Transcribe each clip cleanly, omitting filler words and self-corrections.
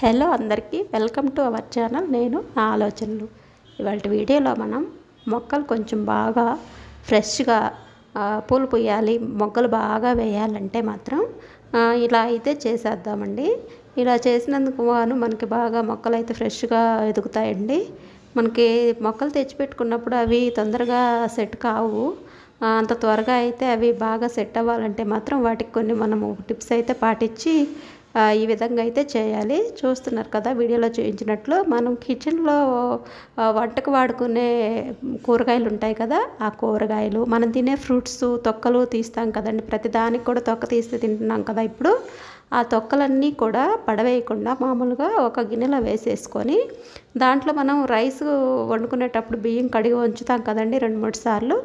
Hello అందరికీ welcome to our channel. నేను నా ఆలోచనలు. ఇవాళ వీడియోలో మనం మొక్కలు కొంచెం బాగా ఫ్రెష్గా పూలు పూయాలి, మొగ్గలు బాగా వేయాలంటే మాత్రం ఇలా అయితే చేసేద్దామండి. ఇలా చేసినందుకు మనకి బాగా మొక్కలు అయితే ఫ్రెష్గా ఎదుగుతాయండి. మనకి మొక్కలు తెచ్చిపెట్టుకున్నప్పుడు అవి తొందరగా సెట్ కావు. అంత త్వరగా అయితే అవి బాగా సెట్ అవ్వాలంటే మాత్రం వాటికి కొన్ని మనము టిప్స్ అయితే పాటించి ఈ విధంగా అయితే చేయాలి. చూస్తున్నారు కదా వీడియోలో చూపించినట్లు మనం కిచెన్లో వంటకు వాడుకునే కూరగాయలు ఉంటాయి కదా, ఆ కూరగాయలు మనం తినే ఫ్రూట్స్ తొక్కలు తీస్తాం కదండి. ప్రతిదానికి కూడా తొక్క తీస్తే తింటున్నాం కదా. ఇప్పుడు ఆ తొక్కలన్నీ కూడా పడవేయకుండా మామూలుగా ఒక గిన్నెలో వేసేసుకొని దాంట్లో మనం రైస్ వండుకునేటప్పుడు బియ్యం కడిగి ఉంచుతాం కదండి 2-3 సార్లు.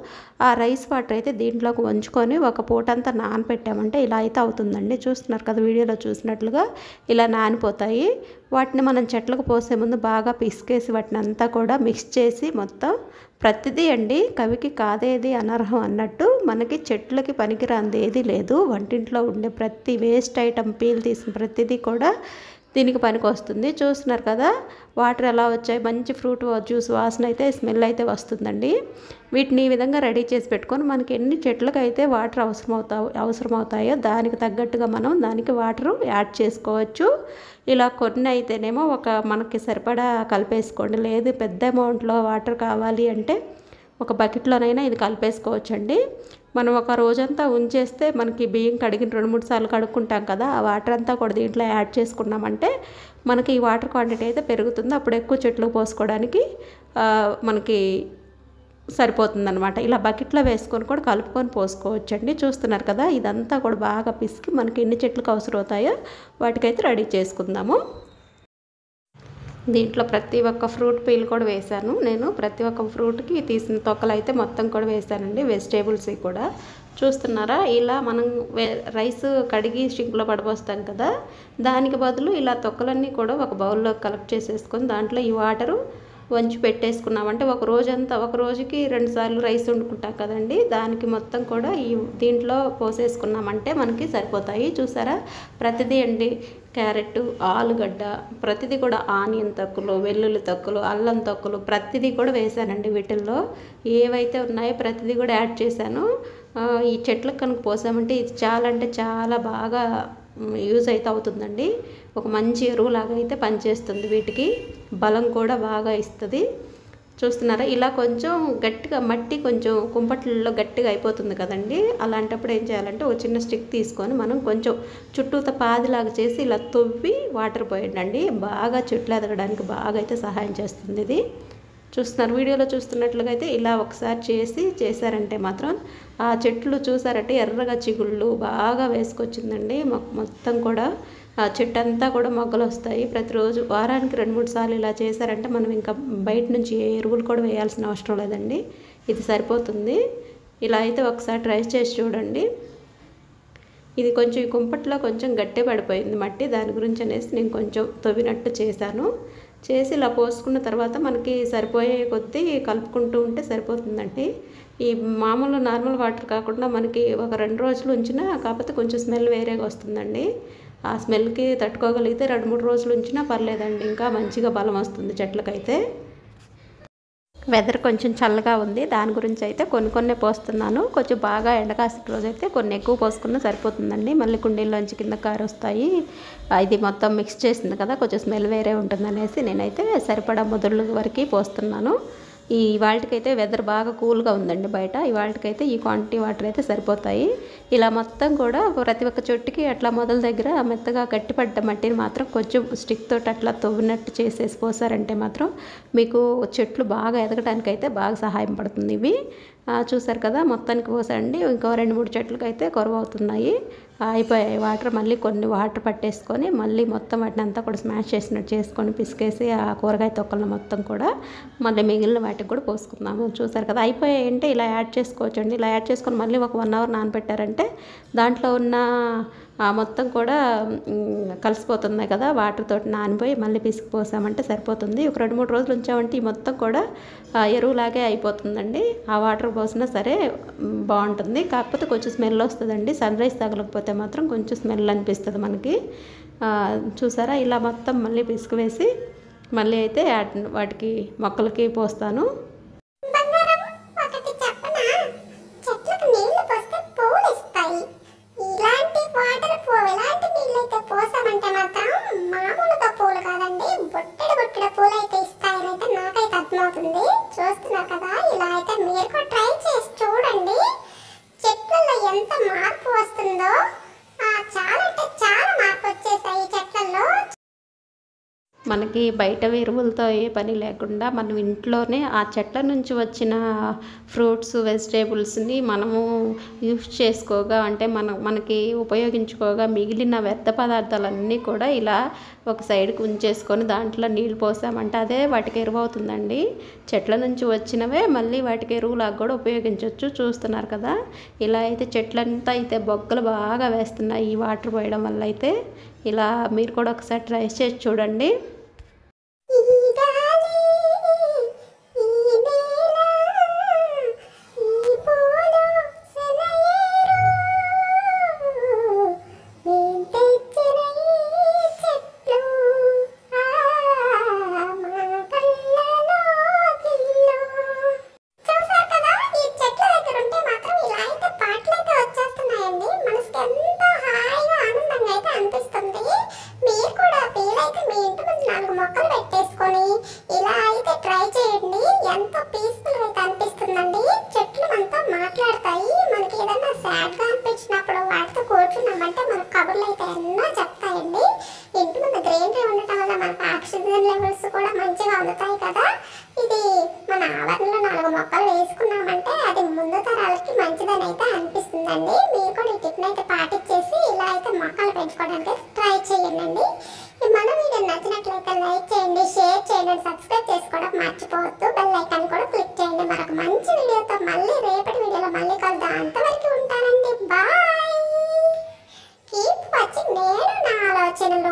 ఆ రైస్ వాటర్ అయితే దీంట్లోకి వంచుకొని ఒక పూటంతా నానపెట్టామంటే ఇలా అయితే అవుతుందండి. చూస్తున్నారు కదా వీడియోలో చూసినట్లుగా ఇలా నానిపోతాయి. వాటిని మనం చెట్లకు పోసే ముందు బాగా పిసికేసి వాటిని అంతా కూడా మిక్స్ చేసి మొత్తం ప్రతిదీ అండి, కవికి కాదేది అనర్హం అన్నట్టు మనకి చెట్లకి పనికిరాంది ఏది లేదు. వంటింట్లో ఉండే ప్రతి వేస్ట్ ఐటమ్ పీల్ తీసిన ప్రతిదీ కూడా దీనికి పనికి వస్తుంది. చూస్తున్నారు కదా వాటర్ ఎలా వచ్చాయి, మంచి ఫ్రూట్ జ్యూస్ వాసన అయితే స్మెల్ అయితే వస్తుందండి. వీటిని ఈ విధంగా రెడీ చేసి పెట్టుకొని మనకి ఎన్ని చెట్లకు అయితే వాటర్ అవసరమవుతాయో దానికి తగ్గట్టుగా మనం దానికి వాటర్ యాడ్ చేసుకోవచ్చు. ఇలా కొన్ని అయితేనేమో మనకి సరిపడా కలిపేసుకోండి. లేదు పెద్ద అమౌంట్లో వాటర్ కావాలి అంటే ఒక బకెట్లోనైనా ఇది కలిపేసుకోవచ్చండి. మనం ఒక రోజంతా ఉంచేస్తే మనకి బియ్యం కడిగిన 2-3 సార్లు కడుక్కుంటాం కదా, ఆ వాటర్ అంతా కూడా దీంట్లో యాడ్ చేసుకున్నామంటే మనకి ఈ వాటర్ క్వాంటిటీ అయితే పెరుగుతుంది. అప్పుడు ఎక్కువ చెట్లకు పోసుకోవడానికి మనకి సరిపోతుందన్నమాట. ఇలా బకెట్లో వేసుకొని కూడా కలుపుకొని పోసుకోవచ్చండి. చూస్తున్నారు కదా ఇదంతా కూడా బాగా పిసికి మనకి ఎన్ని చెట్లకు అవసరమవుతాయో వాటికైతే రెడీ చేసుకుందాము. దీంట్లో ప్రతి ఒక్క ఫ్రూట్ పీల్ కూడా వేశాను నేను. ప్రతి ఒక్క ఫ్రూట్కి తీసిన తొక్కలు అయితే మొత్తం కూడా వేశానండి, వెజిటేబుల్స్ కూడా. చూస్తున్నారా ఇలా మనం రైస్ కడిగి సింక్లో పడబోస్తాం కదా, దానికి బదులు ఇలా తొక్కలన్నీ కూడా ఒక బౌల్లో కలెక్ట్ చేసేసుకొని దాంట్లో ఈ వాటరు వంచి పెట్టేసుకున్నామంటే ఒక రోజుకి 2 సార్లు రైస్ వండుకుంటాం కదండి, దానికి మొత్తం కూడా దీంట్లో పోసేసుకున్నామంటే మనకి సరిపోతాయి. చూసారా ప్రతిదీ అండి, క్యారెట్, ఆలుగడ్డ, ప్రతిదీ కూడా ఆనియన్ తొక్కలు, వెల్లుల్లి తొక్కలు, అల్లం తొక్కలు ప్రతిదీ కూడా వేసానండి. వీటిల్లో ఏవైతే ఉన్నాయో ప్రతిదీ కూడా యాడ్ చేశాను. ఈ చెట్లకు కనుక పోసామంటే ఇది చాలా అంటే చాలా బాగా యూజ్ అయితే అవుతుందండి. ఒక మంచి ఎరువులాగా అయితే పనిచేస్తుంది. వీటికి బలం కూడా బాగా ఇస్తుంది. చూస్తున్నారా ఇలా కొంచెం గట్టిగా మట్టి కొంచెం కుంపట్లలో గట్టిగా అయిపోతుంది కదండి, అలాంటప్పుడు ఏం చేయాలంటే ఒక చిన్న స్టిక్ తీసుకొని మనం కొంచెం చుట్టూతో పాదిలాగా చేసి ఇలా తవ్వి వాటర్ పోయండి. బాగా చెట్లు ఎదగడానికి బాగా అయితే సహాయం చేస్తుంది ఇది. చూస్తున్నారు వీడియోలో చూస్తున్నట్లుగా అయితే ఇలా ఒకసారి చేశారంటే మాత్రం ఆ చెట్లు చూసారంటే ఎర్రగా చిగుళ్ళు బాగా వేసుకొచ్చిందండి. మొత్తం కూడా ఆ చెట్టు అంతా కూడా మొగ్గలు వస్తాయి. ప్రతిరోజు వారానికి 2-3 సార్లు ఇలా చేశారంటే మనం ఇంకా బయట నుంచి ఏ ఎరువులు కూడా వేయాల్సిన అవసరం లేదండి, ఇది సరిపోతుంది. ఇలా అయితే ఒకసారి ట్రై చేసి చూడండి. ఇది కొంచెం ఈ కుంపట్లో కొంచెం గట్టి పడిపోయింది మట్టి, దాని గురించి అనేసి నేను కొంచెం తవ్వినట్టు చేశాను. చేసి ఇలా పోసుకున్న తర్వాత మనకి సరిపోయే కొద్దీ కలుపుకుంటూ ఉంటే సరిపోతుందండి. ఈ మామూలు నార్మల్ వాటర్ కాకుండా మనకి ఒక 2 రోజులు ఉంచినా కాకపోతే కొంచెం స్మెల్ వేరేగా వస్తుందండి. ఆ స్మెల్కి తట్టుకోగలిగితే 2-3 రోజులు ఉంచినా పర్లేదండి, ఇంకా మంచిగా బలం వస్తుంది చెట్లకైతే. వెదర్ కొంచెం చల్లగా ఉంది, దాని గురించి అయితే కొన్ని పోస్తున్నాను. కొంచెం బాగా ఎండకాసిన రోజు అయితే కొన్ని ఎక్కువ పోసుకున్నా సరిపోతుందండి. మళ్ళీ కుండీల్లోంచి కింద కారు వస్తాయి. ఇది మొత్తం మిక్స్ చేసింది కదా, కొంచెం స్మెల్ వేరే ఉంటుందనేసి నేనైతే సరిపడా మొదలు వరకు పోస్తున్నాను. ఇవాళకైతే వెదర్ బాగా కూల్గా ఉందండి బయట. ఇవాళకైతే ఈ క్వాంటిటీ వాటర్ అయితే సరిపోతాయి. ఇలా మొత్తం కూడా ప్రతి ఒక్క చెట్టుకి అట్లా మొదల దగ్గర మెత్తగా గట్టిపడ్డ మట్టిని మాత్రం కొంచెం స్టిక్ తోటి అట్లా తవ్వినట్టు చేసేసి పోసారంటే మాత్రం మీకు చెట్లు బాగా ఎదగడానికైతే బాగా సహాయం పడుతుంది. ఇవి చూసారు కదా మొత్తానికి పోసండి. ఇంకో 2-3 చెట్లకి అయితే కొరవ అవుతున్నాయి, అయిపోయాయి వాటర్. మళ్ళీ కొన్ని వాటర్ పట్టేసుకొని మళ్ళీ మొత్తం వాటిని అంతా కూడా స్మాష్ చేసినట్టు చేసుకొని పిసికేసి ఆ కూరగాయ తొక్కలను మొత్తం కూడా మళ్ళీ మిగిలిన వాటికి కూడా పోసుకుందాము. చూసారు కదా అయిపోయాయి అంటే ఇలా యాడ్ చేసుకోవచ్చండి. ఇలా యాడ్ చేసుకొని మళ్ళీ ఒక 1 అవర్ నానబెట్టారంటే దాంట్లో ఉన్న మొత్తం కూడా కలిసిపోతున్నాయి కదా, వాటర్ తోటి నానిపోయి మళ్ళీ పిసికి పోసామంటే సరిపోతుంది. ఒక 2-3 రోజులు ఉంచామంటే ఈ మొత్తం కూడా ఎరువులాగే అయిపోతుందండి. ఆ వాటర్ పోసినా సరే బాగుంటుంది. కాకపోతే కొంచెం స్మెల్ వస్తుందండి, సన్ రైజ్ తగలకపోతే మాత్రం కొంచెం స్మెల్ అనిపిస్తుంది మనకి. చూసారా ఇలా మొత్తం మళ్ళీ పిసుకు వేసి మళ్ళీ అయితే వాటికి మొక్కలకి పోస్తాను. చూస్తున్నారు కదా, ఇలా అయితే మీరు కూడా ట్రై చేసి చూడండి. చెట్లలో ఎంత మార్పు వస్తుందో, చాలా అంటే చాలా మార్పు వచ్చేసాయి చెట్లలో. మనకి బయట ఎరువులతో ఏ పని లేకుండా మనం ఇంట్లోనే ఆ చెట్ల నుంచి వచ్చిన ఫ్రూట్స్ వెజిటేబుల్స్ని మనము యూస్ చేసుకోగా, అంటే మనకి ఉపయోగించుకోగా మిగిలిన వ్యర్థ పదార్థాలన్నీ కూడా ఇలా ఒక సైడ్కి ఉంచేసుకొని దాంట్లో నీళ్ళు పోసామంటే అదే వాటికి ఎరువు అవుతుందండి. చెట్ల నుంచి వచ్చినవే మళ్ళీ వాటికి ఎరువులాగా కూడా ఉపయోగించవచ్చు. చూస్తున్నారు కదా, ఇలా అయితే చెట్లంతా అయితే బొగ్గలు బాగా వేస్తున్నాయి ఈ వాటర్ పోయడం వల్ల. అయితే ఇలా మీరు కూడా ఒకసారి ట్రై చేసి చూడండి. ఇలా అయితే ట్రై చేయండి, ఎంతో పీస్ఫుల్ గా అనిపిస్తుందండి. చెట్లు మనతో మాట్లాడతాయి. మనకి ఏదైనా సాడ్ గా అనిపించినప్పుడు వాటితో కూర్చున్నామంటే మన కబుర్లు అయితే ఎన్నో చెప్తాయండి. ఇంటి ముందు గ్రీనరీ ఉండటం వల్ల మనకు ఆక్సిజన్ లెవెల్స్ కూడా మంచిగా అందుతాయి కదా. ఇది మన ఆవరణలో 4 మొక్కలు వేసుకున్నామంటే అది ముందు తరాలకి మంచిదని అయితే అనిపిస్తుందండి. మీరు కూడా ఈ టిప్ అయితే పాటించేసి ఇలా అయితే మొక్కలు పెంచుకోవడానికి ట్రై చేయండి. మన వీడియో నచ్చినట్లయితే లైక్ చేయండి, షేర్ చేయండి, సబ్స్క్రైబ్ చేసుకోవడం మర్చిపోవద్దు. బెల్ ఐకాన్ కూడా క్లిక్ చేయండి. మరొక మంచి వీడియోతో మళ్ళీ రేపటి వీడియోలో మళ్ళీ కలుద్దాం. అంతవరకు ఉంటానండి. బాయ్. కీప్ వాచింగ్ నేను నా ఆలోచనలు.